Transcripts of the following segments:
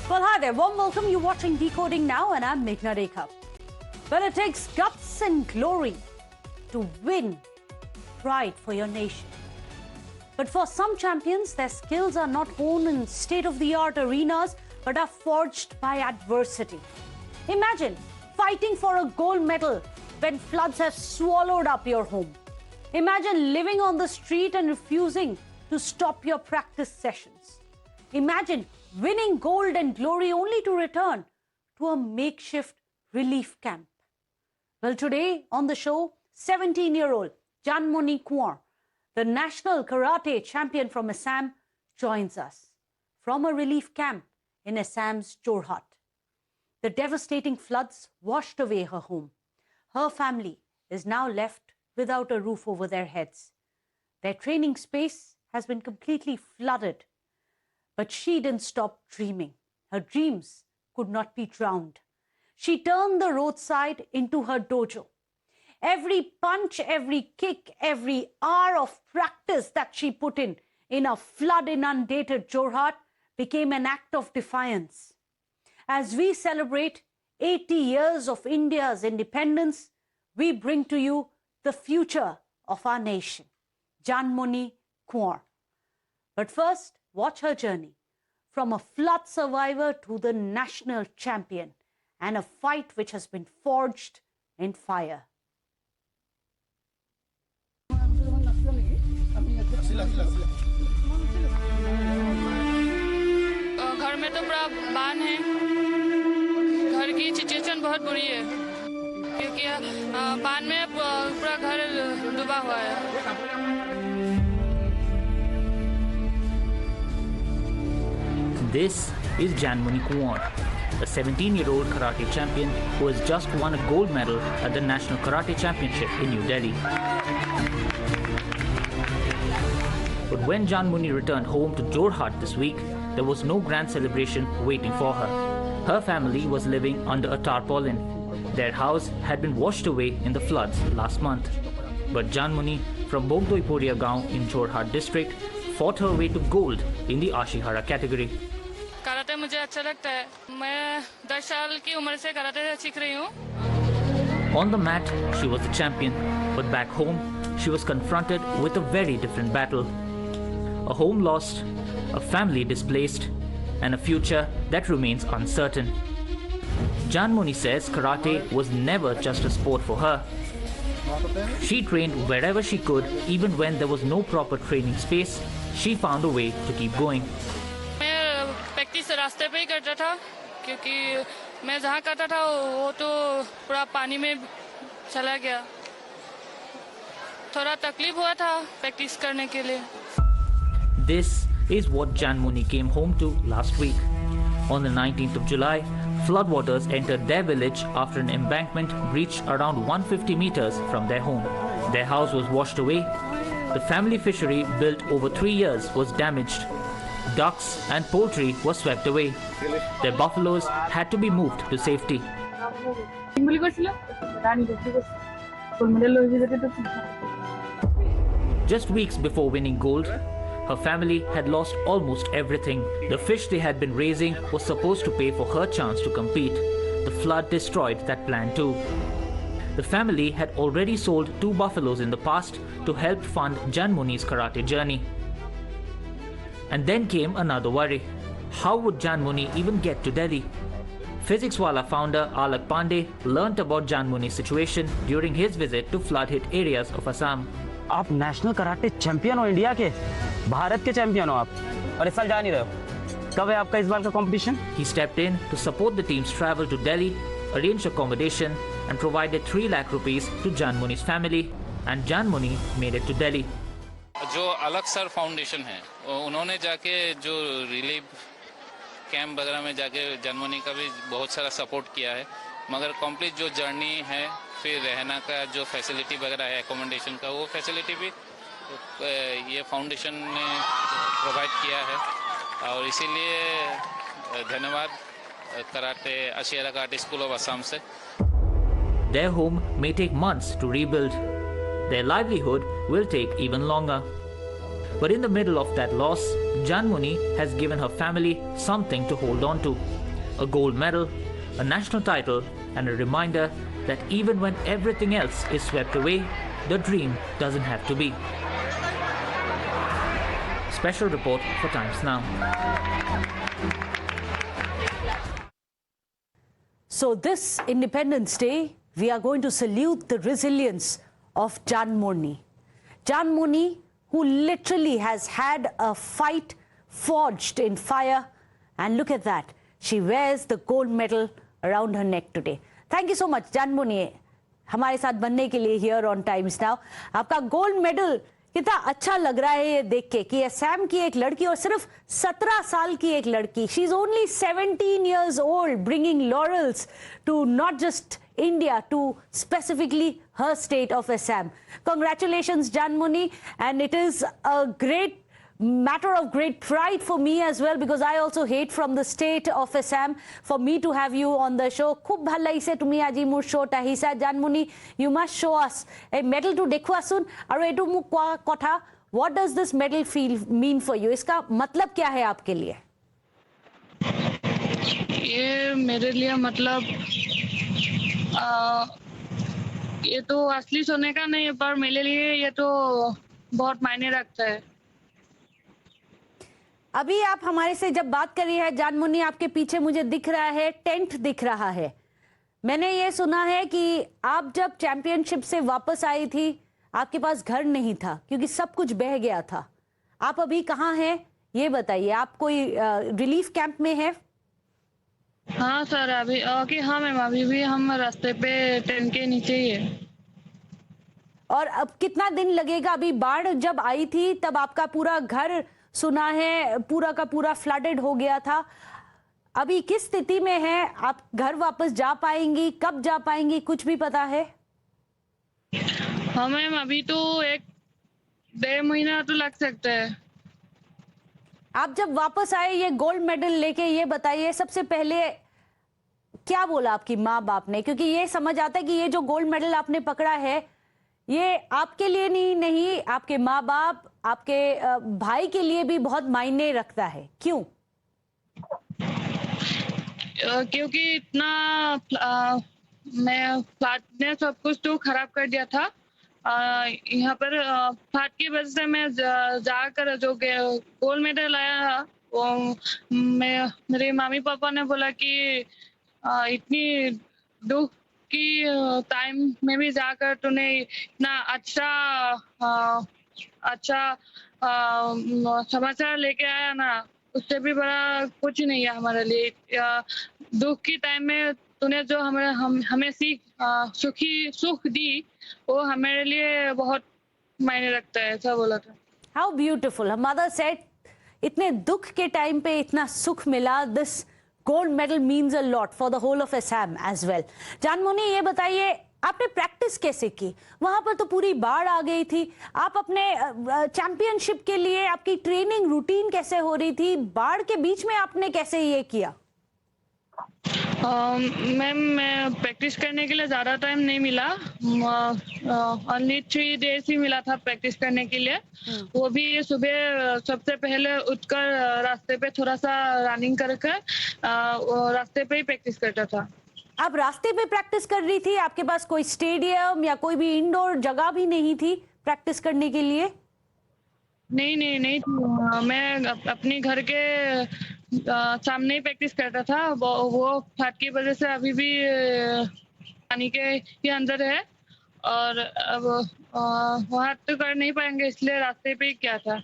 Well, hi there. Warm welcome. You're watching Decoding Now, and I'm Meghna Rekha. Well, it takes guts and glory to win pride for your nation. But for some champions, their skills are not honed in state-of-the-art arenas, but are forged by adversity. Imagine fighting for a gold medal when floods have swallowed up your home. Imagine living on the street and refusing to stop your practice sessions. Imagine winning gold and glory only to return to a makeshift relief camp. Well, today on the show, 17-year-old Janmoni Kunwar, the national karate champion from Assam, joins us from a relief camp in Assam's Jorhat. The devastating floods washed away her home. Her family is now left without a roof over their heads. Their training space has been completely flooded. But she didn't stop dreaming. Her dreams could not be drowned. She turned the roadside into her dojo. Every punch, every kick, every hour of practice that she put in a flood-inundated Jorhat became an act of defiance. As we celebrate 80 years of India's independence, we bring to you the future of our nation, Janmoni Kunwar. But first, watch her journey from a flood survivor to the national champion and a fight which has been forged in fire. घर में तो पूरा बान है, घर की situation बहुत बुरी है क्योंकि बान में पूरा घर डूबा हुआ है। This is Janmoni Kunwar, a 17-year-old karate champion who has just won a gold medal at the National Karate Championship in New Delhi. But when Janmoni returned home to Jorhat this week, there was no grand celebration waiting for her. Her family was living under a tarpaulin. Their house had been washed away in the floods last month. But Janmoni from Bogdoiporia Gaon in Jorhat district fought her way to gold in the Ashihara category. Karate मुझे अच्छा लगता है। मैं 10 साल की उम्र से karate सीख रही हूँ। On the mat, she was the champion, but back home, she was confronted with a very different battle. A home lost, a family displaced, and a future that remains uncertain. Janmoni says karate was never just a sport for her. She trained wherever she could, even when there was no proper training space. She found a way to keep going. मैं practice रास्ते पे ही करता था क्योंकि मैं जहाँ करता था वो तो पूरा पानी में चला गया। थोड़ा तकलीफ हुआ था प्रैक्टिस करने के लिए। This is what Janmoni came home to last week. On the 19th of July, floodwaters entered their village after an embankment breached around 150 meters from their home. Their house was washed away. The family fishery built over 3 years was damaged. Ducks and poultry were swept away. Their buffaloes had to be moved to safety. Just weeks before winning gold, her family had lost almost everything. The fish they had been raising was supposed to pay for her chance to compete. The flood destroyed that plan too. The family had already sold 2 buffaloes in the past to help fund Janmoni's karate journey. And then came another worry. How would Janmoni even get to Delhi? Physicswala founder Alak Pandey learnt about Janmoni's situation during his visit to flood-hit areas of Assam. आप national karate champion हो, India के, भारत के champion हो आप, और इस साल जा नहीं रहे हो। कब है आपका इस बार का competition? He stepped in to support the team's travel to Delhi, arranged accommodation and provided 3 lakh rupees to Janmoni's family, and Janmoni made it to Delhi. जो अलग सर फाउंडेशन है उन्होंने जाके जो रिलीफ कैंप वगैरह में जाके जानमनी का भी बहुत सारा सपोर्ट किया है, मगर कंप्लीट जो जर्नी है फिर रहना का जो फैसिलिटी वगैरह है एकोमोडेशन का वो फैसिलिटी भी ये फाउंडेशन ने प्रोवाइड किया है और इसीलिए धन्यवाद कराटे आशियारा कराटे स्कूल ऑफ असम से। Their home may take months to rebuild. Their livelihood will take even longer. But in the middle of that loss, Janmoni has given her family something to hold on to. A gold medal, a national title, and a reminder that even when everything else is swept away, the dream doesn't have to be. Special report for Times Now. So this Independence Day, we are going to salute the resilience of Janmoni. Janmoni, who literally has had a fight forged in fire, and look at that, she wears the gold medal around her neck today. Thank you so much, Janmoni, हमारे साथ बनने के लिए here on Times Now. आपका gold medal कितना अच्छा लग रहा है ये देख के कि असम की एक लड़की और सिर्फ 17 साल की एक लड़की, she is only 17 years old, bringing laurels to not just India, to specifically her state of Assam. Congratulations, Janmoni, and it is a great matter of great pride for me as well, because I also hate from the state of Assam, for me to have you on the show. Khub bhal laise tumi aji mur show ta hisa. Janmoni, you must show us a medal to dekhuasun aru etu mu kotha. What does this medal mean for you? Iska matlab kya hai aapke liye? ये मेरे लिए मतलब ये तो असली सोने का नहीं है, पर मेरे लिए ये तो बहुत मायने रखता है। अभी आप हमारे से जब बात कर रही है जानमुनी, आपके पीछे मुझे दिख रहा है टेंट दिख रहा है। मैंने ये सुना है कि आप जब चैंपियनशिप से वापस आई थी आपके पास घर नहीं था क्योंकि सब कुछ बह गया था। आप अभी कहाँ हैं ये बताइए, आप कोई रिलीफ कैंप में है? हाँ सर, अभी ओके, हाँ मैम, अभी भी हम रास्ते पे टेंट के नीचे ही है। और अब कितना दिन लगेगा? अभी बाढ़ जब आई थी तब आपका पूरा घर सुना है पूरा का पूरा फ्लडेड हो गया था। अभी किस स्थिति में है? आप घर वापस जा पाएंगी? कब जा पाएंगी? कुछ भी पता है? हाँ मैम, अभी तो 1-1.5 महीना तो लग सकता है। आप जब वापस आए ये गोल्ड मेडल लेके, ये बताइए सबसे पहले क्या बोला आपकी माँ बाप ने? क्योंकि ये समझ आता है कि ये जो गोल्ड मेडल आपने पकड़ा है ये आपके लिए नहीं, आपके माँ बाप, आपके भाई के लिए भी बहुत मायने रखता है। क्यों? क्योंकि इतना मैं फ्लैट ने सब कुछ तो खराब कर दिया था। यहाँ पर फ्लैट की वजह से मैं जाकर जो गोल्ड मेडल लाया, वो मेरे मम्मी पापा ने बोला कि इतनी दुख की टाइम में भी जाकर तूने इतना अच्छा समाचार लेके आया ना, उससे भी बड़ा कुछ नहीं है हमारे लिए। दुख की टाइम में तूने जो हमें सुख दी, वो हमारे लिए बहुत मायने रखता है, ऐसा बोला था। How beautiful. मदर सेड इतने दुख के टाइम पे इतना सुख मिला। This gold medal means a lot for the whole of Assam as well. Janmoni, ये बताइए आपने प्रैक्टिस कैसे की? वहां पर तो पूरी बाढ़ आ गई थी। आप अपने चैंपियनशिप के लिए आपकी ट्रेनिंग रूटीन कैसे हो रही थी? बाढ़ के बीच में आपने कैसे ये किया? मैम, मैं प्रैक्टिस करने के लिए ज़्यादा टाइम नहीं मिला, ओनली 3 days ही मिला था प्रैक्टिस करने के लिए। वो भी सुबह सबसे पहले उठकर रास्ते पे थोड़ा सा रनिंग करके रास्ते पे ही प्रैक्टिस करता था। आप रास्ते पे प्रैक्टिस कर रही थी? आपके पास कोई स्टेडियम या कोई भी इंडोर जगह भी नहीं थी प्रैक्टिस करने के लिए? नहीं थी। मैं अपने घर के सामने ही प्रैक्टिस करता था। वो फ्लड की वजह से अभी भी पानी के अंदर है, और अब वहाँ तो कर नहीं पाएंगे, इसलिए रास्ते पे ही क्या था।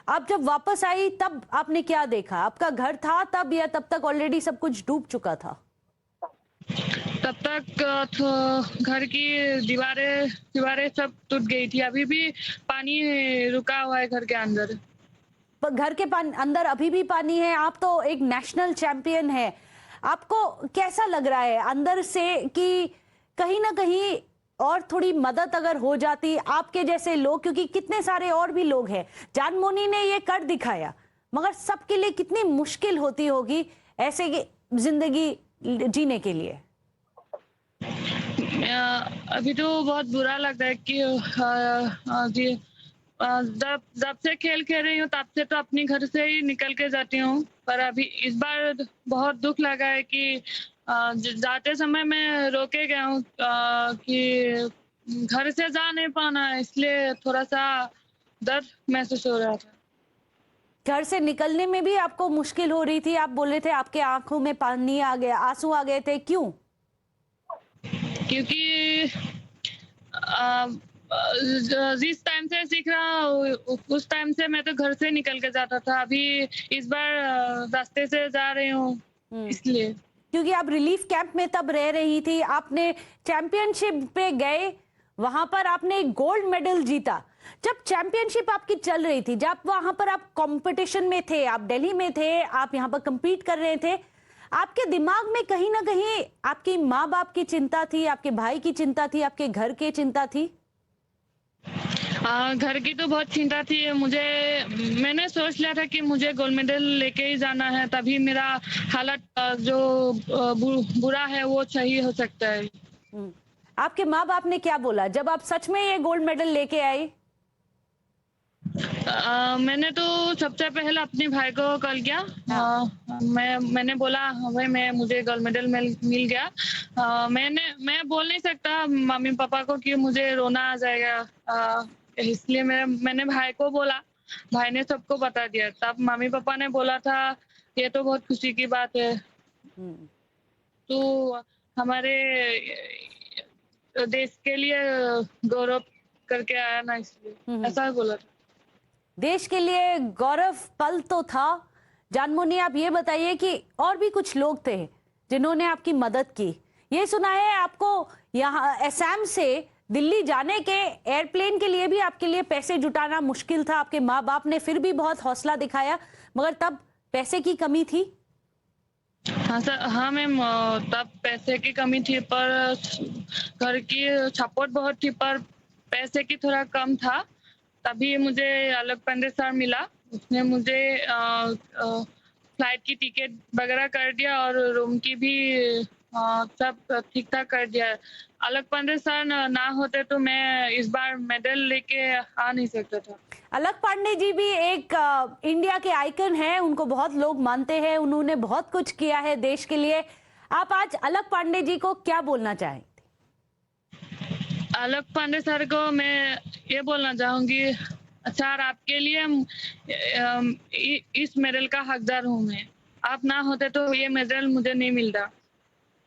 आप जब वापस आई तब आपने क्या देखा? आपका घर था तब, या तब तक ऑलरेडी सब कुछ डूब चुका था? तब तक घर की दीवारें सब टूट गई थी। अभी भी पानी रुका हुआ है घर के अंदर। घर के अंदर अभी भी पानी है। आप तो एक नेशनल चैंपियन है, आपको कैसा लग रहा है अंदर से कि कहीं ना कहीं और थोड़ी मदद अगर हो जाती आपके जैसे लोग, क्योंकि कितने सारे और भी लोग हैं। जानमुनी ने ये कर दिखाया, मगर सबके लिए कितनी मुश्किल होती होगी ऐसे की जिंदगी जीने के लिए। अभी तो बहुत बुरा लगता है कि जब जब से खेल खेल रही हूँ तब से तो अपने घर से ही निकल के जाती हूँ, पर अभी इस बार बहुत दुख लगा है कि जाते समय मैं रोके गया हूँ कि घर से जा नहीं पाना, इसलिए थोड़ा सा दर्द महसूस हो रहा था। घर से निकलने में भी आपको मुश्किल हो रही थी? आप बोल रहे थे आपके आंखों में पानी आ गया, आंसू आ गए थे, क्यों? क्योंकि जिस टाइम से सीख रहा हूँ उस टाइम से मैं तो घर से निकल के जाता था, अभी इस बार रास्ते से जा रही हूँ इसलिए। क्योंकि आप रिलीफ कैंप में तब रह रही थी, आपने चैंपियनशिप पे गए, वहां पर आपने गोल्ड मेडल जीता। जब चैंपियनशिप आपकी चल रही थी, जब वहां पर आप कंपटीशन में थे, आप दिल्ली में थे, आप यहाँ पर compete कर रहे थे, आपके दिमाग में कहीं ना कहीं आपकी माँ बाप की चिंता थी, आपके भाई की चिंता थी, आपके घर की चिंता थी? घर की तो बहुत चिंता थी मुझे। मैंने सोच लिया था कि मुझे गोल्ड मेडल लेके ही जाना है, तभी मेरा हालत जो बुरा है वो सही हो सकता है। आपके माँ बाप ने क्या बोला जब आप सच में ये गोल्ड मेडल लेके आई? मैंने तो सबसे पहले अपने भाई को कॉल किया। मैंने बोला भाई मुझे गोल्ड मेडल मिल गया। मैं बोल नहीं सकता मम्मी पापा को कि मुझे रोना आ जाएगा, इसलिए मैंने भाई को बोला, भाई ने सबको बता दिया। तब मम्मी पापा ने बोला था ये तो बहुत खुशी की बात है, तो हमारे देश के लिए गौरव करके आया ना, इसलिए ऐसा बोला था। देश के लिए गौरव पल तो था। जानमोनी, आप ये बताइए कि और भी कुछ लोग थे जिन्होंने आपकी मदद की। ये सुना है आपको यहाँ असम से दिल्ली जाने के एयरप्लेन के लिए भी आपके लिए पैसे जुटाना मुश्किल था। आपके माँ बाप ने फिर भी बहुत हौसला दिखाया, मगर तब पैसे की कमी थी। हाँ सर, हाँ मैम, तब पैसे की कमी थी, पर घर की सपोर्ट बहुत थी, पर पैसे की थोड़ा कम था। तभी मुझे अलग पंडित सर मिला, उसने मुझे फ्लाइट की टिकट वगैरह कर दिया और रूम की भी सब ठीक ठाक कर दिया। अलग पंडित सर ना होते तो मैं इस बार मेडल लेके आ नहीं सकता था। अलग पांडे जी भी एक इंडिया के आइकन हैं, उनको बहुत लोग मानते हैं, उन्होंने बहुत कुछ किया है देश के लिए। आप आज अलग पांडे जी को क्या बोलना चाहेंगे? अलग पांडे सर को मैं ये बोलना चाहूंगी, सर आपके लिए इस मेडल का हकदार हूँ मैं, आप ना होते तो ये मेडल मुझे नहीं मिलता।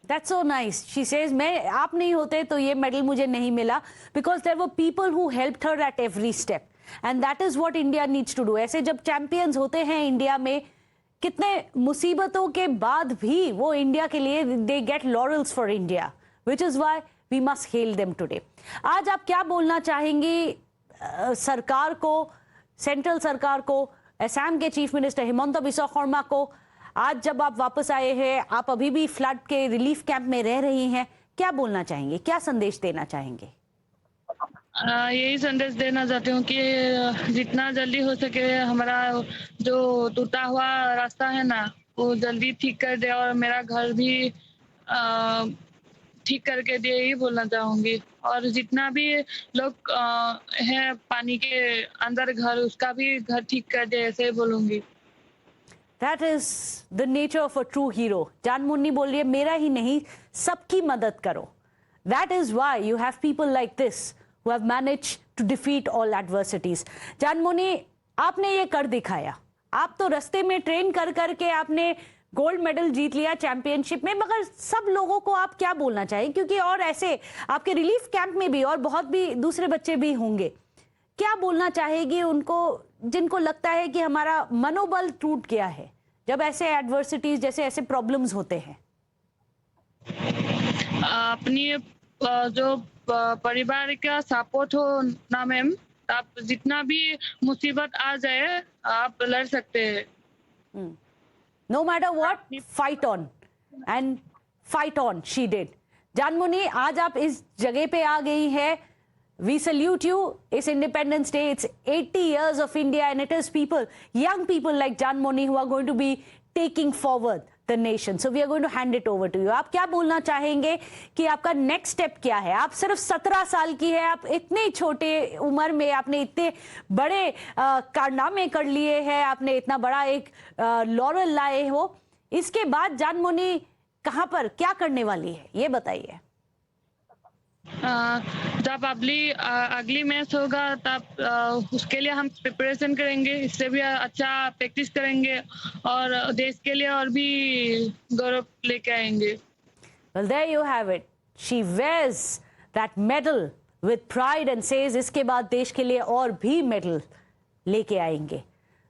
That's so nice. She says, मैं आप नहीं होते तो ये मेडल मुझे नहीं मिला, because there were people who helped her at every step, and that is what India needs to do. ऐसे जब चैंपियंस होते हैं इंडिया में, कितने मुसीबतों के बाद भी वो इंडिया के लिए they get laurels for India, which is why we must hail them today. आज आप क्या बोलना चाहेंगी सरकार को, सेंट्रल सरकार को, असम के चीफ मिनिस्टर हिमंता बिस्वा शर्मा को? आज जब आप वापस आए हैं, आप अभी भी फ्लड के रिलीफ कैंप में रह रही हैं, क्या बोलना चाहेंगे, क्या संदेश देना चाहेंगे? यही संदेश देना चाहती हूँ कि जितना जल्दी हो सके हमारा जो टूटा हुआ रास्ता है ना, वो जल्दी ठीक कर दे और मेरा घर भी ठीक करके दे, ही बोलना चाहूंगी। और जितना भी लोग हैं पानी के अंदर घर, उसका भी घर ठीक कर दे, ऐसे ही बोलूंगी। That is the nature of a true hero. जानमुन्नी बोल रही है, मेरा ही नहीं, सबकी मदद करो. That is why you have people like this who have managed to defeat all adversities. जानमुन्नी, आपने ये कर दिखाया, आप तो रास्ते में ट्रेन कर करके आपने गोल्ड मेडल जीत लिया चैंपियनशिप में, मगर सब लोगों को आप क्या बोलना चाहिए? क्योंकि और ऐसे आपके रिलीफ कैंप में भी और बहुत भी दूसरे बच्चे भी होंगे, क्या बोलना चाहेगी उनको जिनको लगता है कि हमारा मनोबल टूट गया है जब ऐसे एडवर्सिटीज, जैसे ऐसे प्रॉब्लम्स होते हैं? अपनी जो परिवार का सपोर्ट हो ना मैम, आप जितना भी मुसीबत आ जाए आप लड़ सकते हैं। No matter what, fight on and fight on. She did. जानमुनी, आज आप इस जगह पे आ गई है. We salute you. It's Independence Day. It's 80 years of India, and it is people, young people like Janmoni, who are going to be taking forward the nation. So we are going to hand it over to you. आप क्या बोलना चाहेंगे कि आपका next step क्या है? आप सिर्फ 17 साल की है, आप इतने छोटे उम्र में आपने इतने बड़े कारनामे कर लिए हैं, आपने इतना बड़ा एक लॉरल लाए हो। इसके बाद जानमोनी कहां पर क्या करने वाली है, ये बताइए। जब अगली मैच होगा तब उसके लिए हम प्रिपरेशन करेंगे, इससे भी अच्छा प्रैक्टिस करेंगे और देश के लिए और भी गौरव लेके आएंगे। Well, there you have it. She wears that medal with pride and says इसके बाद देश के लिए और भी मेडल लेके आएंगे।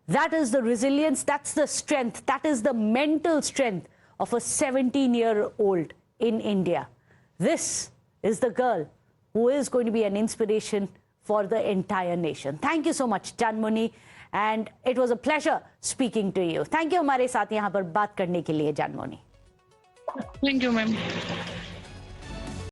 That is the resilience, that's the strength, that is the mental strength of a 17-year-old in India. This is the girl who is going to be an inspiration for the entire nation. Thank you so much, Janmoni, and it was a pleasure speaking to you. Thank you हमारे साथ यहाँ पर बात करने के लिए, Janmoni. Thank you, ma'am.